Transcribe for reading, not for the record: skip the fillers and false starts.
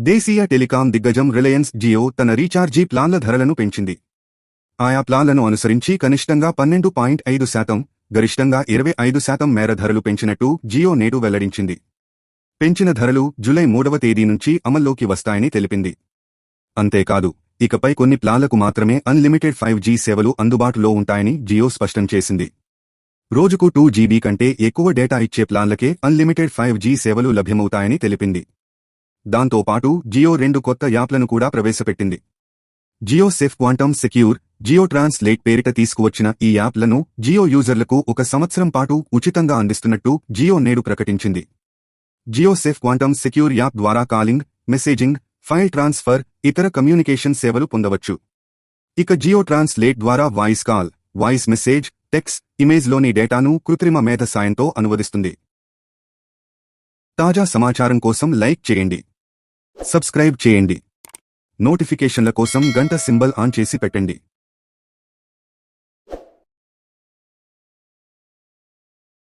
దేశీయ టెలికాం దిగ్గజం రిలయన్స్ జియో తన రీఛార్జీ ప్లాన్ల ధరలను పెంచింది. ఆయా ప్లాన్లను అనుసరించి కనిష్టంగా 12.5%, గరిష్టంగా 25% మేర ధరలు పెంచినట్టు జియో నేడు వెల్లడించింది. పెంచిన ధరలు జూలై 3వ తేదీ నుంచి అమల్లోకి వస్తాయని తెలిపింది. అంతేకాదు, ఇకపై కొన్ని ప్లాన్లకు మాత్రమే అన్లిమిటెడ్ 5G సేవలు అందుబాటులో ఉంటాయని జియో స్పష్టం చేసింది. రోజుకు 2 GB కంటే ఎక్కువ డేటా ఇచ్చే ప్లాన్లకే అన్లిమిటెడ్ 5G సేవలు లభ్యమవుతాయని తెలిపింది. దాంతోపాటు జియో 2 కొత్త యాప్లను కూడా ప్రవేశపెట్టింది. Jio safe quantum secure, Jio translate పేరిట తీసుకువచ్చిన ఈ యాప్లను జియో యూజర్లకు 1 సంవత్సరం పాటు ఉచితంగా అందిస్తున్నట్టు జియో నేడు ప్రకటించింది. Jio safe quantum secure app ద్వారా కాలింగ్, మెసేజింగ్, ఫైల్ ట్రాన్స్ఫర్, ఇతర కమ్యూనికేషన్ సేవలు పొందవచ్చు. ఇక జియో ట్రాన్స్లేట్ ద్వారా voice call, voice message, text, ఇమేజ్లోని డేటాను కృత్రిమ మేధ సాయంతో అనువదిస్తుంది. తాజా సమాచారం కోసం లైక్ చేయండి, సబ్స్క్రైబ్ చేయండి. నోటిఫికేషన్ల కోసం గంట సింబల్ ఆన్ చేసి పెట్టండి.